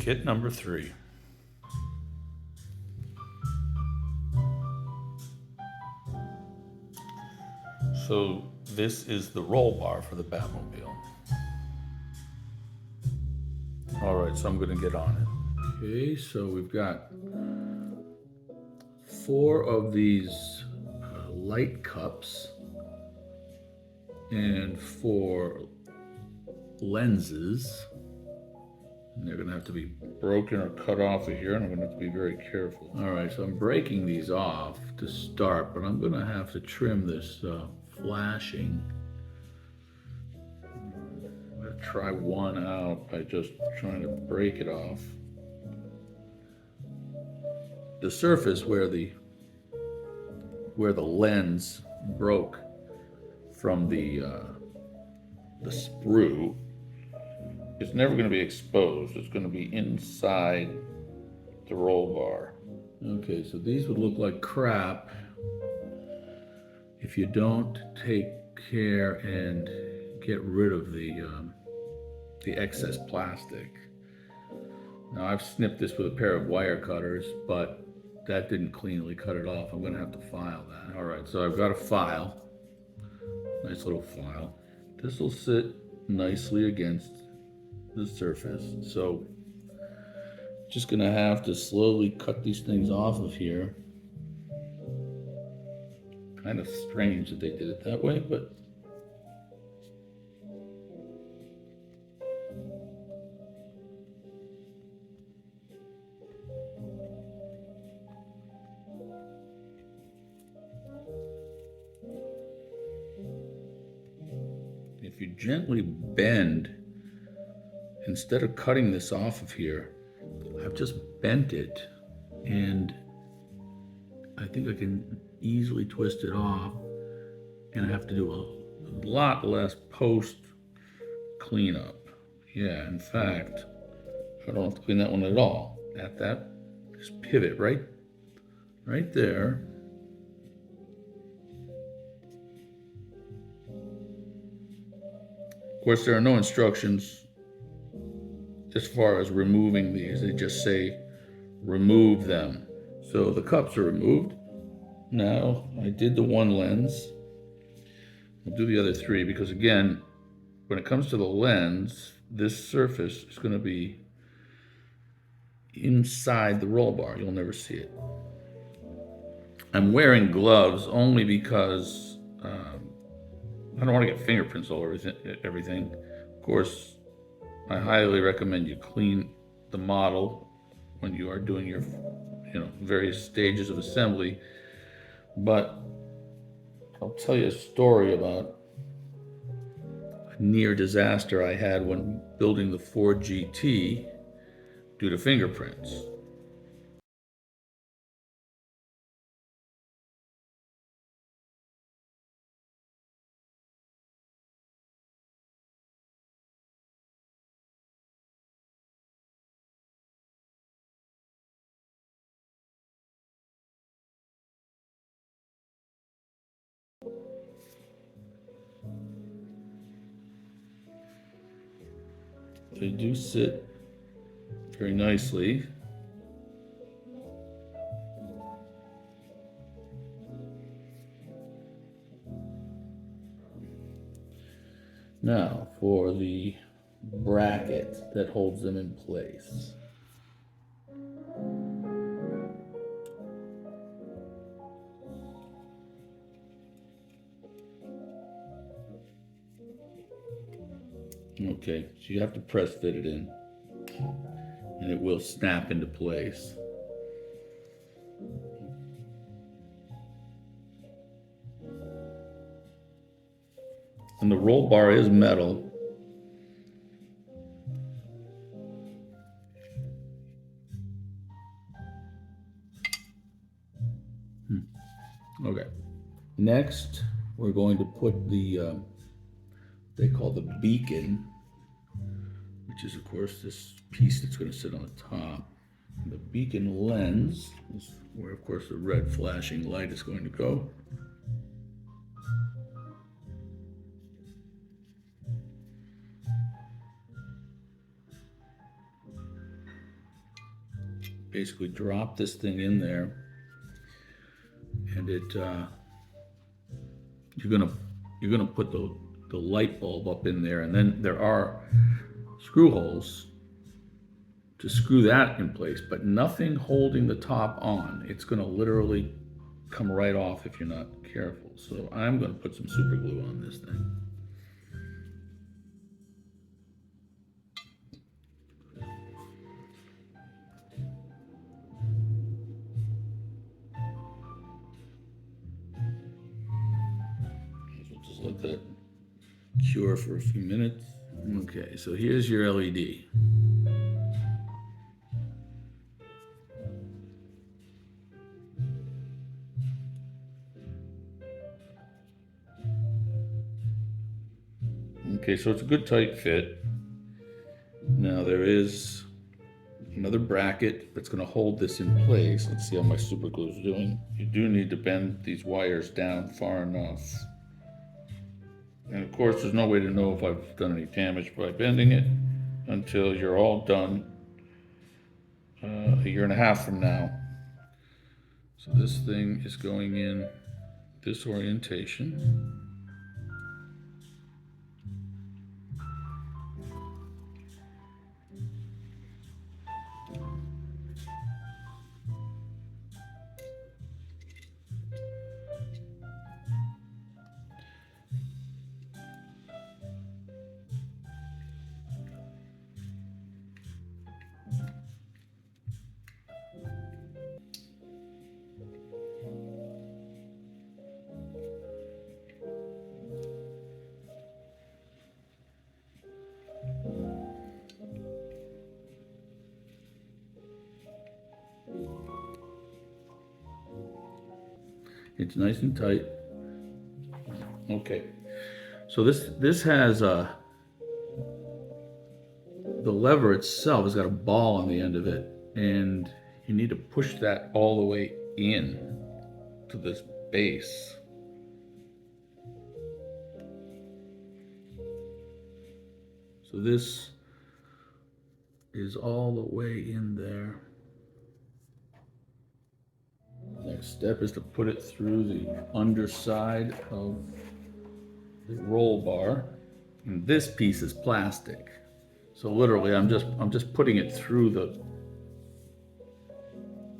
Kit number 3. So this is the roll bar for the Batmobile. All right, so I'm going to get on it. Okay, so we've got 4 of these light cups and 4 lenses. And they're going to have to be broken or cut off of here, and I'm going to have to be very careful. All right, so I'm breaking these off to start, but I'm going to have to trim this flashing. I'm going to try one out by just trying to break it off. The surface where the lens broke from the sprue, it's never going to be exposed. It's going to be inside the roll bar. Okay, so these would look like crap if you don't take care and get rid of the excess plastic. Now I've snipped this with a pair of wire cutters, but that didn't cleanly cut it off. I'm going to have to file that. All right, so I've got a file, nice little file. This will sit nicely against the surface. So just gonna have to slowly cut these things off of here. Kind of strange that they did it that way, but if you gently bend, instead of cutting this off of here, I've just bent it, and I think I can easily twist it off, and I have to do a lot less post cleanup. Yeah, in fact, I don't have to clean that one at all. At that, just pivot right there. Of course, there are no instructions as far as removing these. They just say remove them. So the cups are removed. Now I did the one lens. I'll do the other 3 because, again, when it comes to the lens, this surface is going to be inside the roll bar. You'll never see it. I'm wearing gloves only because I don't want to get fingerprints all over everything. Of course, I highly recommend you clean the model when you are doing your various stages of assembly. But I'll tell you a story about a near disaster I had when building the Ford GT due to fingerprints. They do sit very nicely. Now for the bracket that holds them in place. Okay, so you have to press fit it in, and it will snap into place. And the roll bar is metal. Okay. Next, we're going to put the, they call the beacon, which is, of course, this piece that's going to sit on the top. The beacon lens is where, of course, the red flashing light is going to go. basically drop this thing in there, and you're gonna put the light bulb up in there, and then there are screw holes to screw that in place, but nothing holding the top on. It's gonna literally come right off if you're not careful. So I'm gonna put some super glue on this thing. So just let that cure for a few minutes. Okay, so here's your LED. Okay, so it's a good tight fit. Now there is another bracket that's going to hold this in place. Let's see how my super glue is doing. You do need to bend these wires down far enough. And of course, there's no way to know if I've done any damage by bending it until you're all done a year and a half from now. So this thing is going in this orientation. It's nice and tight. Okay, so this has the lever itself has got a ball on the end of it, and you need to push that all the way in to this base. So this is all the way in there. Next step is to put it through the underside of the roll bar. And this piece is plastic. So literally I'm just putting it through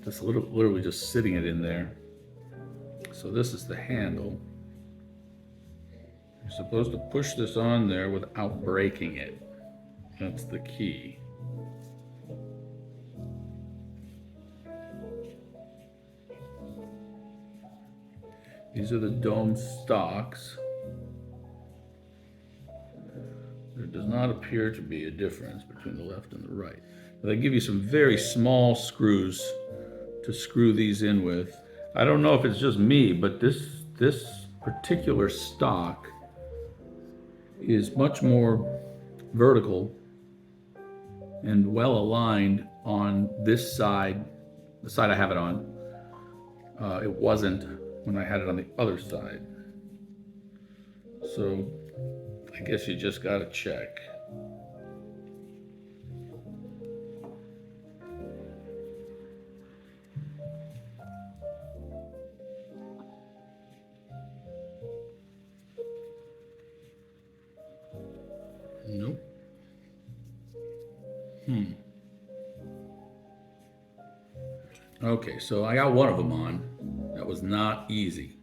literally just sitting it in there. So this is the handle. You're supposed to push this on there without breaking it. That's the key. These are the dome stocks. There does not appear to be a difference between the left and the right. They give you some very small screws to screw these in with. I don't know if it's just me, but this particular stock is much more vertical and well aligned on this side, the side I have it on. It wasn't when I had it on the other side. So I guess you just gotta check. Nope. Okay, so I got one of them on. That was not easy.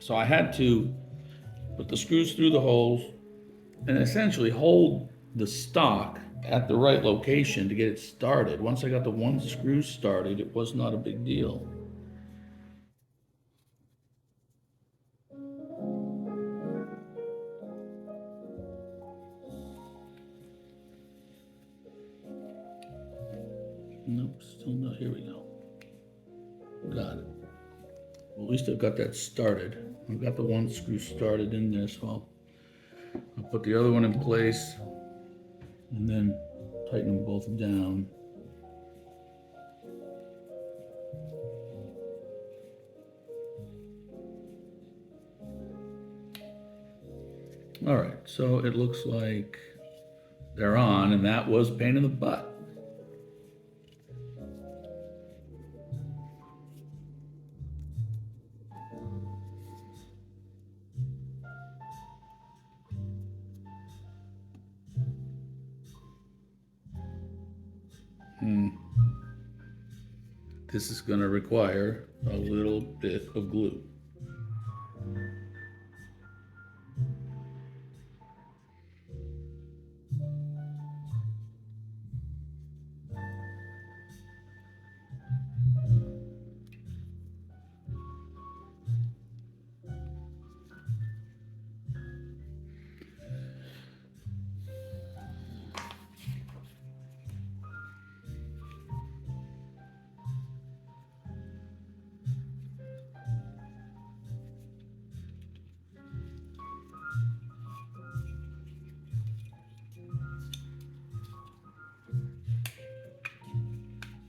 So I had to put the screws through the holes and essentially hold the stock at the right location to get it started. Once I got the one screw started, it was not a big deal. Nope, still not. Here we go. Got it. Well, at least I've got that started. I've got the one screw started in there, so I'll put the other one in place and then tighten them both down. All right, so it looks like they're on, and that was a pain in the butt. This is going to require a little bit of glue.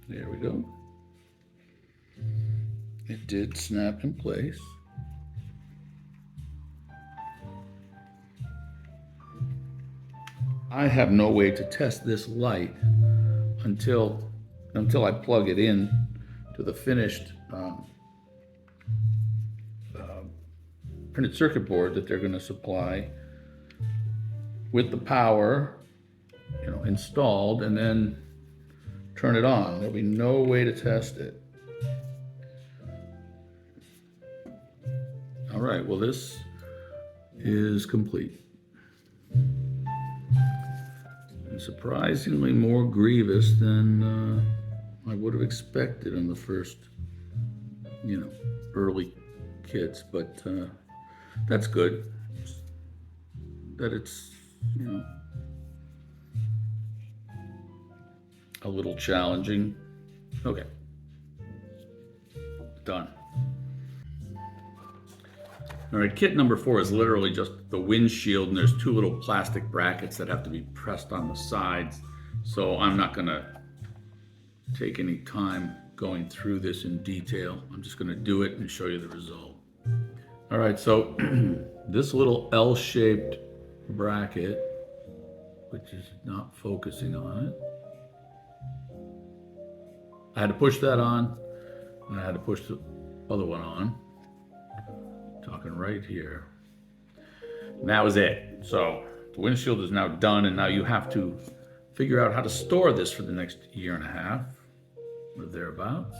There we go. It did snap in place. I have no way to test this light until I plug it in to the finished printed circuit board that they're going to supply with the power, installed, and then turn it on. There'll be no way to test it. All right, well, this is complete. And surprisingly more grievous than I would have expected in the first, early kits, but that's good. That it's, a little challenging. Okay. Done. All right, kit number 4 is literally just the windshield, and there's 2 little plastic brackets that have to be pressed on the sides. So I'm not gonna take any time going through this in detail. I'm just gonna do it and show you the result. All right, so this little L-shaped bracket, which is not focusing on it, I had to push that on, and I had to push the other one on. Talking right here. And that was it. So the windshield is now done, and now you have to figure out how to store this for the next year and a half or thereabouts.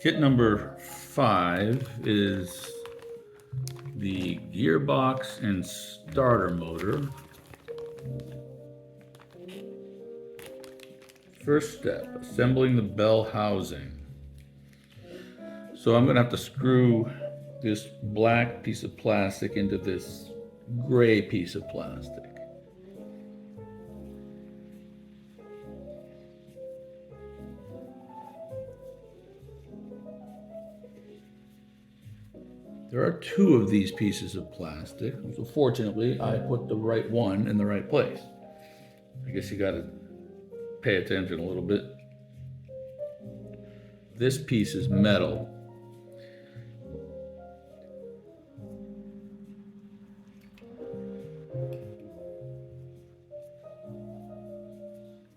Kit number 5 is the gearbox and starter motor. First step, assembling the bell housing. So I'm going to have to screw this black piece of plastic into this gray piece of plastic. There are 2 of these pieces of plastic, so fortunately I put the right one in the right place. I guess you got to pay attention a little bit. This piece is metal.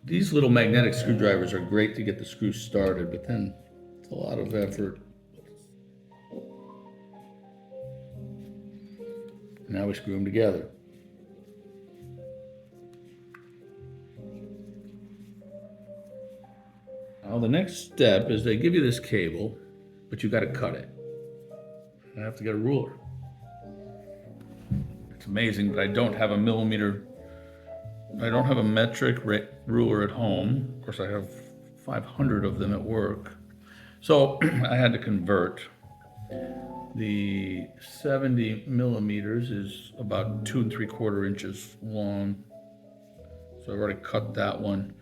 These little magnetic screwdrivers are great to get the screw started, but then it's a lot of effort. Now we screw them together. Now the next step is they give you this cable, but you got to cut it. I have to get a ruler. It's amazing, but I don't have a metric ruler at home. Of course, I have 500 of them at work. So I had to convert. The 70 millimeters is about 2 3/4 inches long. So I've already cut that one.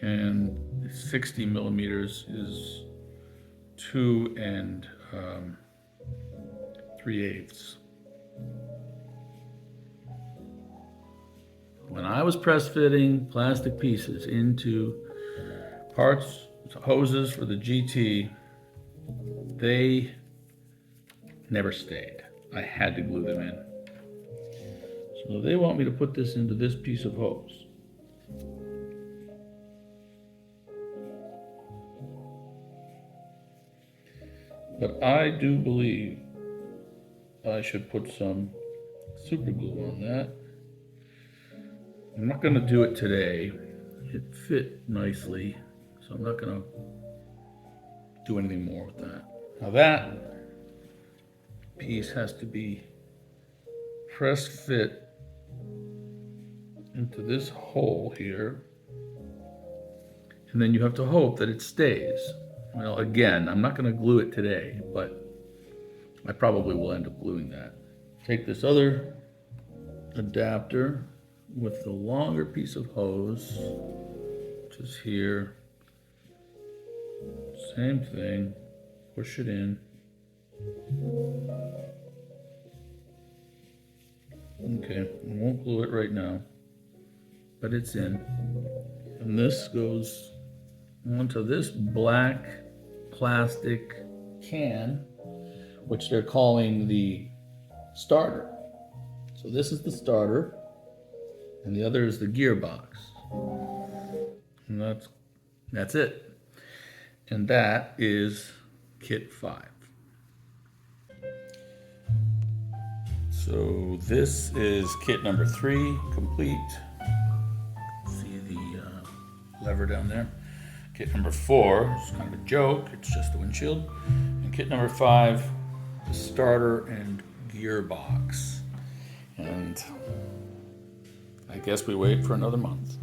And 60 millimeters is 2 3/8. When I was press fitting plastic pieces into parts, hoses for the GT, they never stayed. I had to glue them in. So they want me to put this into this piece of hose. But I do believe I should put some super glue on that. I'm not going to do it today it fit nicely, so I'm not gonna do anything more with that. Now that piece has to be press fit into this hole here, and then you have to hope that it stays. Well, again, I'm not going to glue it today, but I probably will end up gluing that. Take this other adapter with the longer piece of hose, which is here. Same thing, push it in. Okay, I won't glue it right now, but it's in. And this goes onto this black plastic can, which they're calling the starter. So this is the starter, and the other is the gearbox. And that's it. And that is kit 5. So this is kit number 3, complete. See the lever down there. Kit number 4 is kind of a joke, it's just the windshield. And kit number 5, the starter and gearbox. And I guess we wait for another month.